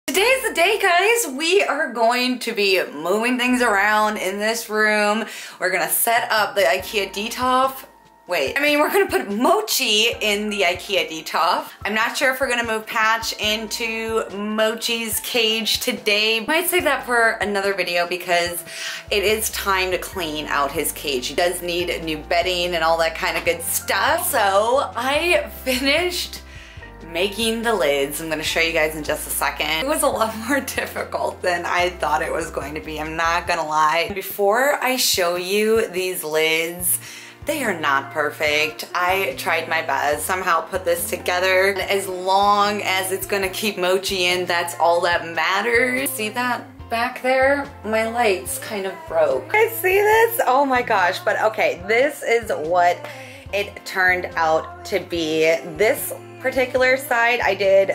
Today's the day, guys. We are going to be moving things around in this room. We're gonna set up the IKEA Detolf. We're gonna put Mochi in the IKEA Detolf. I'm not sure if we're gonna move Patch into Mochi's cage today. Might save that for another video because it is time to clean out his cage. He does need new bedding and all that kind of good stuff. So I finished making the lids. I'm gonna show you guys in just a second. It was a lot more difficult than I thought it was going to be. I'm not gonna lie. Before I show you these lids, they are not perfect. I tried my best, somehow put this together. As long as it's gonna keep Mochi in, that's all that matters. See that back there? My lights kind of broke. You guys see this? Oh my gosh, but okay, this is what it turned out to be. This particular side I did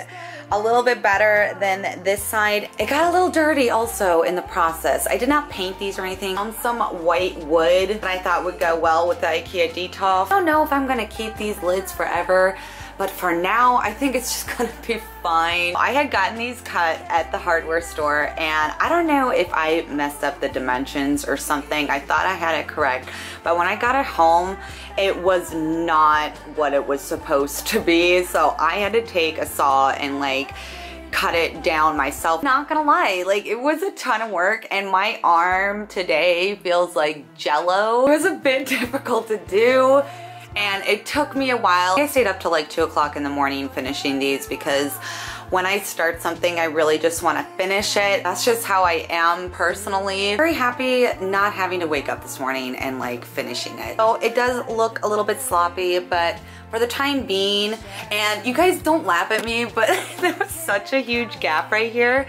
a little bit better than this side. It got a little dirty also in the process. I did not paint these or anything. On some white wood that I thought would go well with the IKEA Detolf. I don't know if I'm gonna keep these lids forever, but for now, I think it's just gonna be fine. I had gotten these cut at the hardware store and I don't know if I messed up the dimensions or something. I thought I had it correct, but when I got it home, it was not what it was supposed to be. So I had to take a saw and like cut it down myself. Not gonna lie, like it was a ton of work and my arm today feels like jello. It was a bit difficult to do. And it took me a while. I stayed up till like 2 o'clock in the morning finishing these because when I start something, I really just want to finish it. That's just how I am personally. Very happy not having to wake up this morning and like finishing it. So it does look a little bit sloppy, but for the time being, and you guys don't laugh at me, but there was such a huge gap right here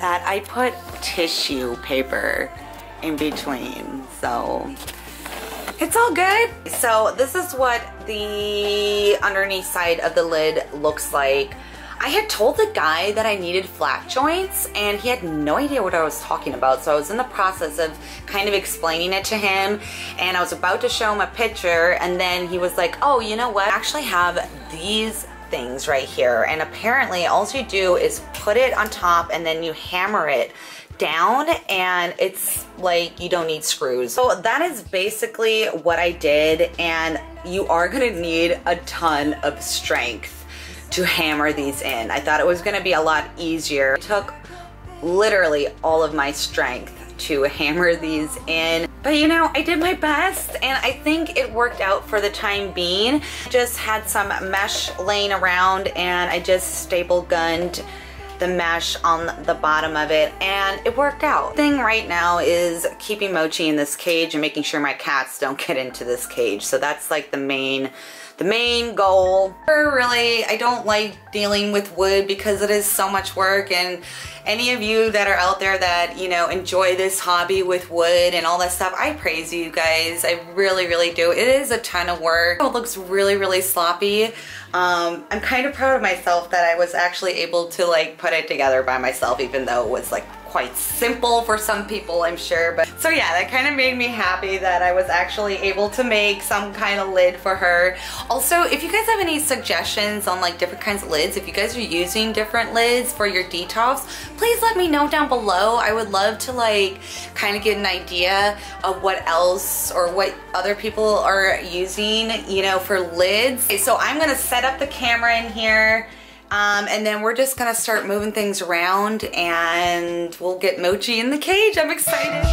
that I put tissue paper in between. So it's all good. So this is what the underneath side of the lid looks like. I had told the guy that I needed flat joints and he had no idea what I was talking about. So I was in the process of kind of explaining it to him and I was about to show him a picture and then he was like, oh, you know what? I actually have these things right here. And apparently all you do is put it on top and then you hammer it down and it's like you don't need screws. So that is basically what I did, and you are gonna need a ton of strength to hammer these in. I thought it was gonna be a lot easier. It took literally all of my strength to hammer these in, but you know, I did my best and I think it worked out for the time being. Just had some mesh laying around and I just staple gunned the mesh on the bottom of it and it worked out. The thing right now is keeping Mochi in this cage and making sure my cats don't get into this cage. So that's like the main goal. Really, I don't like dealing with wood because it is so much work, and any of you that are out there that, you know, enjoy this hobby with wood and all that stuff, I praise you guys. I really, really do. It is a ton of work. It looks really, really sloppy. I'm kind of proud of myself that I was actually able to like put it together by myself, even though it was like quite simple for some people, I'm sure. But so yeah, that kind of made me happy that I was actually able to make some kind of lid for her. Also, if you guys have any suggestions on like different kinds of lids, if you guys are using different lids for your Detolfs, please let me know down below. I would love to like kind of get an idea of what else or what other people are using, you know, for lids. Okay, so I'm gonna set up the camera in here. And then we're just gonna start moving things around and we'll get Mochi in the cage. I'm excited.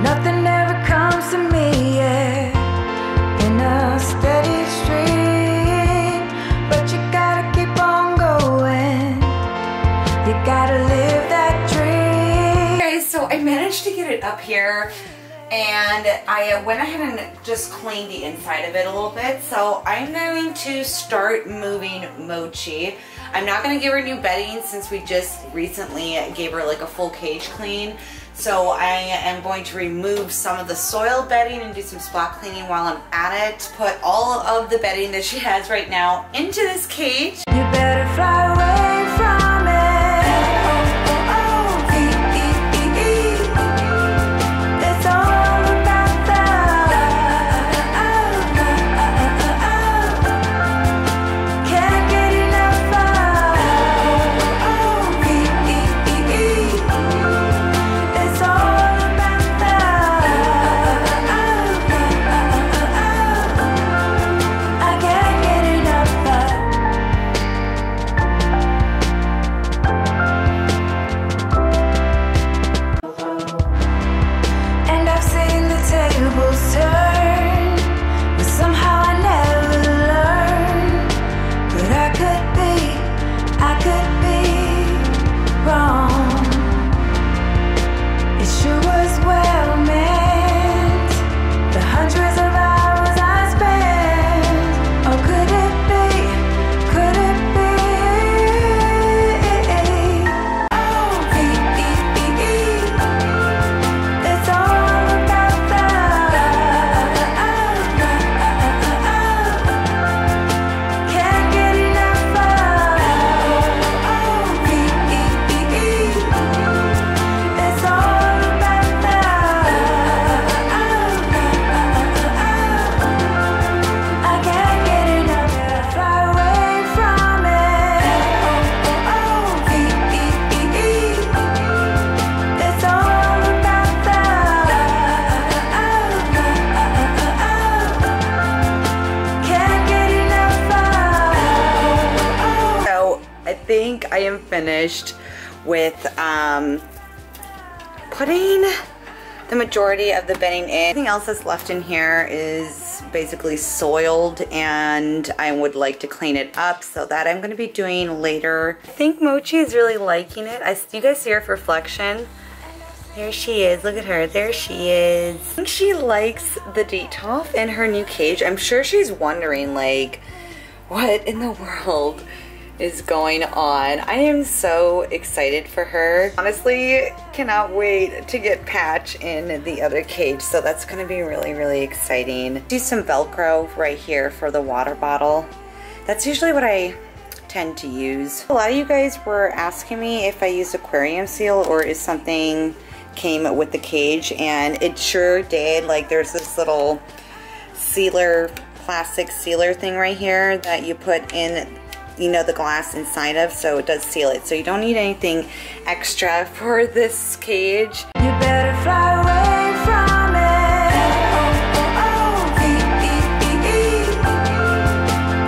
Nothing ever comes to me, yeah, in a steady stream, but you gotta keep on going, you gotta live that dream. Guys, so I managed to get it up here and I went ahead and just cleaned the inside of it a little bit. So I'm going to start moving Mochi. I'm not gonna give her new bedding since we just recently gave her like a full cage clean. So I am going to remove some of the soil bedding and do some spot cleaning while I'm at it. Put all of the bedding that she has right now into this cage. You better fly. think I am finished with putting the majority of the bedding in. Everything else that's left in here is basically soiled, and I would like to clean it up, so that I'm gonna be doing later. I think Mochi is really liking it. You guys see her reflection? There she is, look at her, there she is. I think she likes the Detolf in her new cage. I'm sure she's wondering, like, what in the world is going on? I am so excited for her. Honestly, cannot wait to get Patch in the other cage, so that's gonna be really, really exciting. Do some Velcro right here for the water bottle. That's usually what I tend to use. A lot of you guys were asking me if I used aquarium seal or if something came with the cage, and it sure did. Like, there's this little sealer, plastic sealer thing right here that you put in, you know, the glass inside of, so it does seal it. So you don't need anything extra for this cage. You better fly away from it.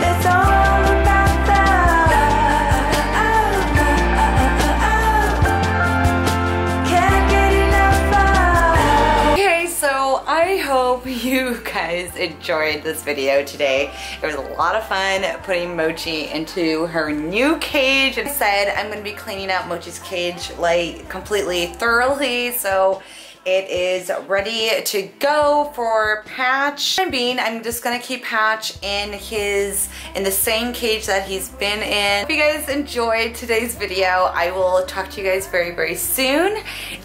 It's all about can't get enough of. Okay, so I hope you guys enjoyed this video today. It was a lot of fun putting Mochi into her new cage. As I said, I'm going to be cleaning out Mochi's cage like completely thoroughly, so it is ready to go for Patch. I'm just going to keep Patch in the same cage that he's been in. If you guys enjoyed today's video, I will talk to you guys very, very soon.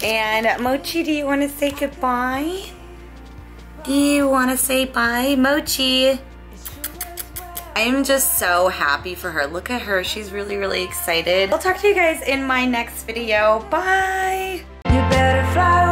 And Mochi, do you want to say goodbye? Do you want to say bye, Mochi? I'm just so happy for her. Look at her. She's really, really excited. I'll talk to you guys in my next video. Bye. You better fly away.